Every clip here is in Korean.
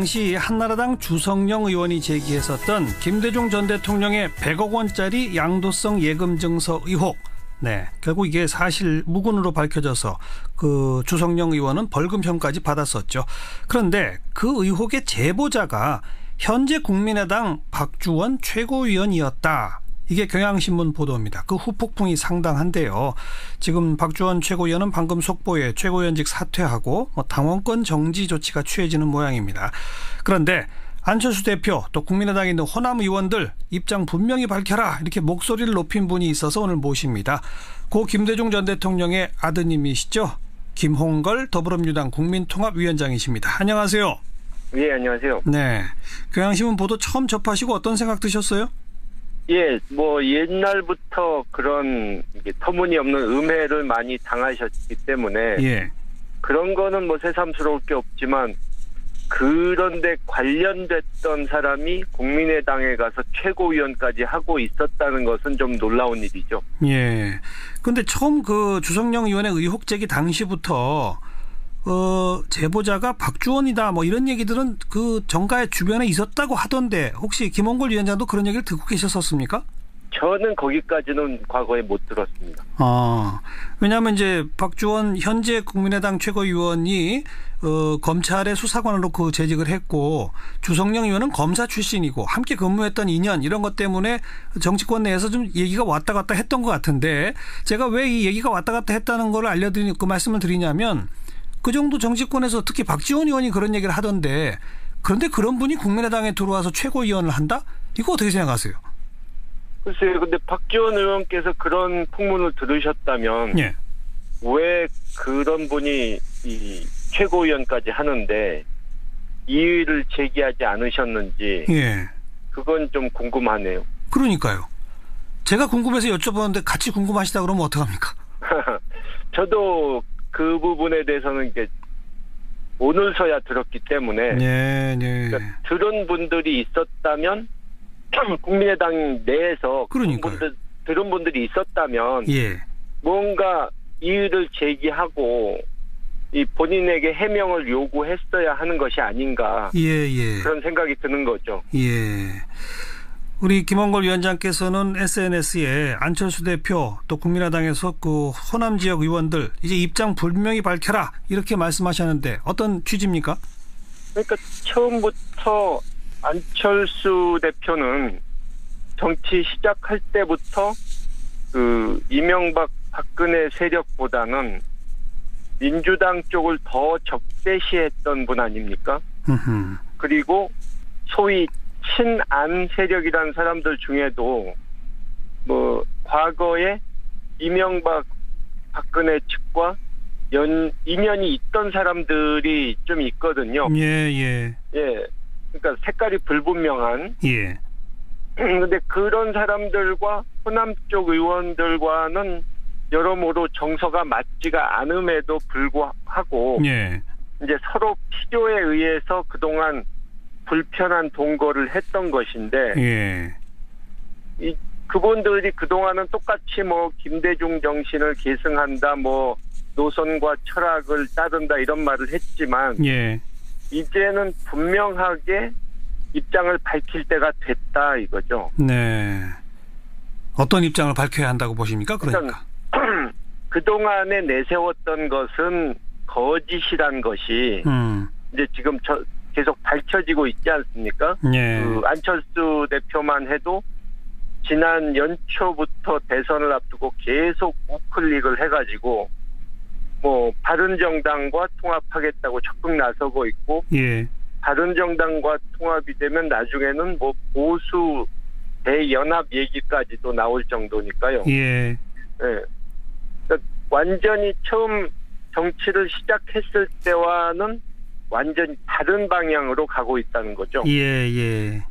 당시 한나라당 주성영 의원이 제기했었던 김대중 전 대통령의 100억 원짜리 양도성 예금 증서 의혹. 네, 결국 이게 사실 무근으로 밝혀져서 그 주성영 의원은 벌금형까지 받았었죠. 그런데 그 의혹의 제보자가 현재 국민의당 박주원 최고위원이었다. 이게 경향신문 보도입니다. 그 후폭풍이 상당한데요. 지금 박주원 최고위원은 방금 속보에 최고위원직 사퇴하고 당원권 정지 조치가 취해지는 모양입니다. 그런데 안철수 대표 또 국민의당에 있는 호남 의원들 입장 분명히 밝혀라 이렇게 목소리를 높인 분이 있어서 오늘 모십니다. 고 김대중 전 대통령의 아드님이시죠. 김홍걸 더불어민주당 국민통합위원장이십니다. 안녕하세요. 예, 안녕하세요. 네, 경향신문 보도 처음 접하시고 어떤 생각 드셨어요? 예, 뭐 옛날부터 그런 터무니없는 음해를 많이 당하셨기 때문에 예. 그런 거는 뭐 새삼스러울 게 없지만 그런데 관련됐던 사람이 국민의당에 가서 최고위원까지 하고 있었다는 것은 좀 놀라운 일이죠. 예. 근데 처음 그 주성영 의원의 의혹 제기 당시부터 제보자가 박주원이다 뭐 이런 얘기들은 그 정가의 주변에 있었다고 하던데 혹시 김홍걸 위원장도 그런 얘기를 듣고 계셨었습니까? 저는 거기까지는 과거에 못 들었습니다. 왜냐하면 이제 박주원 현재 국민의당 최고위원이 검찰의 수사관으로 그 재직을 했고 주성영 의원은 검사 출신이고 함께 근무했던 인연 이런 것 때문에 정치권 내에서 좀 얘기가 왔다 갔다 했던 것 같은데 제가 왜 이 얘기가 왔다 갔다 했다는 걸 그 말씀을 드리냐면 그 정도 정치권에서 특히 박지원 의원이 그런 얘기를 하던데 그런데 그런 분이 국민의당에 들어와서 최고위원을 한다? 이거 어떻게 생각하세요? 글쎄요. 근데 박지원 의원께서 그런 풍문을 들으셨다면 예. 왜 그런 분이 이 최고위원까지 하는데 이의를 제기하지 않으셨는지 예. 그건 좀 궁금하네요. 그러니까요. 제가 궁금해서 여쭤보는데 같이 궁금하시다 그러면 어떡합니까? 저도 그 부분에 대해서는 이제 오늘서야 들었기 때문에 네, 네. 그러니까 들은 분들이 있었다면 국민의당 내에서 들은 분들이 있었다면 예. 뭔가 이의를 제기하고 이 본인에게 해명을 요구했어야 하는 것이 아닌가 예. 그런 생각이 드는 거죠. 예. 우리 김홍걸 위원장께서는 SNS에 안철수 대표 또 국민의당에서 그 호남 지역 의원들 이제 입장 분명히 밝혀라 이렇게 말씀하셨는데 어떤 취지입니까? 그러니까 처음부터 안철수 대표는 정치 시작할 때부터 그 이명박 박근혜 세력보다는 민주당 쪽을 더 적대시했던 분 아닙니까? 그리고 소위 친안 세력이라는 사람들 중에도 뭐 과거에 이명박 박근혜 측과 인연이 있던 사람들이 좀 있거든요. 예. 그러니까 색깔이 불분명한. 예. 그런데 그런 사람들과 호남 쪽 의원들과는 여러모로 정서가 맞지가 않음에도 불구하고 예. 이제 서로 필요에 의해서 그동안 불편한 동거를 했던 것인데 예. 그분들이 그동안은 똑같이 뭐 김대중 정신을 계승한다 뭐 노선과 철학을 따른다 이런 말을 했지만 예. 이제는 분명하게 입장을 밝힐 때가 됐다 이거죠. 네. 어떤 입장을 밝혀야 한다고 보십니까? 그러니까. 그동안에 내세웠던 것은 거짓이란 것이 이제 지금 계속 밝혀지고 있지 않습니까? 예. 그 안철수 대표만 해도 지난 연초부터 대선을 앞두고 계속 우클릭을 해가지고 뭐 바른정당과 통합하겠다고 적극 나서고 있고 예. 바른정당과 통합이 되면 나중에는 뭐 보수 대연합 얘기까지도 나올 정도니까요. 예. 그러니까 완전히 처음 정치를 시작했을 때와는 완전히 다른 방향으로 가고 있다는 거죠. 예.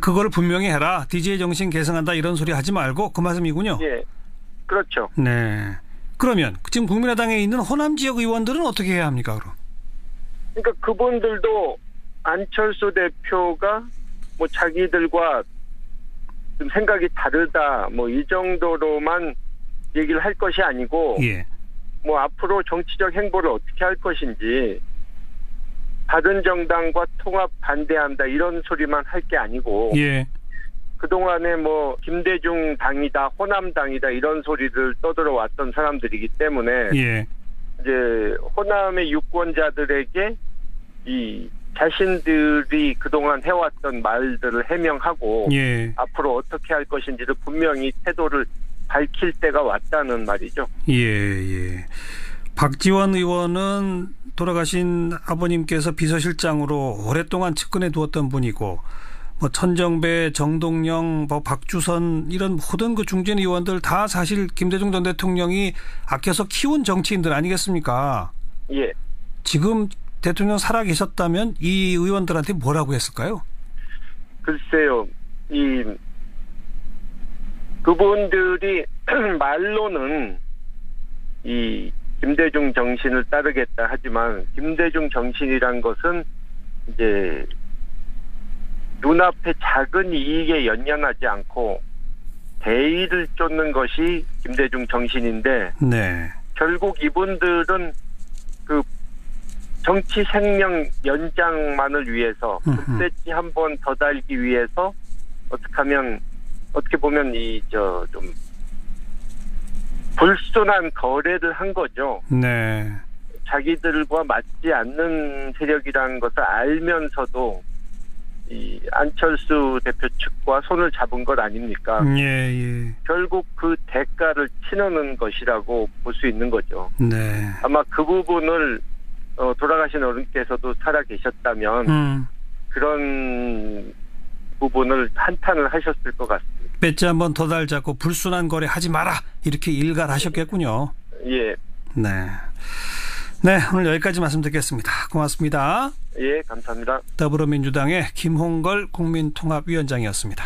그걸 분명히 해라. DJ 정신 계승한다 이런 소리 하지 말고 그 말씀이군요. 예. 그렇죠. 네. 그러면 지금 국민의당에 있는 호남 지역 의원들은 어떻게 해야 합니까, 그럼? 그러니까 그분들도 안철수 대표가 뭐 자기들과 좀 생각이 다르다 뭐 이 정도로만 얘기를 할 것이 아니고 예. 뭐 앞으로 정치적 행보를 어떻게 할 것인지 바른정당과 통합 반대한다 이런 소리만 할 게 아니고 예. 그동안에 뭐 김대중 당이다, 호남당이다 이런 소리를 떠들어왔던 사람들이기 때문에 예. 이제 호남의 유권자들에게 이 자신들이 그동안 해왔던 말들을 해명하고 예. 앞으로 어떻게 할 것인지를 분명히 태도를 밝힐 때가 왔다는 말이죠. 예. 박지원 의원은 돌아가신 아버님께서 비서실장으로 오랫동안 측근해 두었던 분이고, 뭐 천정배, 정동영, 뭐 박주선 이런 모든 그 중진 의원들 다 사실 김대중 전 대통령이 아껴서 키운 정치인들 아니겠습니까? 예. 지금 대통령 살아 계셨다면 이 의원들한테 뭐라고 했을까요? 글쎄요, 그분들이 말로는 이 김대중 정신을 따르겠다 하지만 김대중 정신이란 것은 이제 눈앞의 작은 이익에 연연하지 않고 대의를 쫓는 것이 김대중 정신인데 네. 결국 이분들은 그 정치 생명 연장만을 위해서 금배지 한 번 더 달기 위해서 어떻게 보면 좀 불순한 거래를 한 거죠. 네. 자기들과 맞지 않는 세력이라는 것을 알면서도 이 안철수 대표 측과 손을 잡은 것 아닙니까? 예. 결국 그 대가를 치르는 것이라고 볼 수 있는 거죠. 네. 아마 그 부분을 돌아가신 어른께서도 살아 계셨다면 그런 부분을 한탄을 하셨을 것 같습니다. 배지 한 번 더 달자고 불순한 거래 하지 마라 이렇게 일갈하셨겠군요. 예. 네, 오늘 여기까지 말씀드리겠습니다. 고맙습니다. 예, 감사합니다. 더불어민주당의 김홍걸 국민통합위원장이었습니다.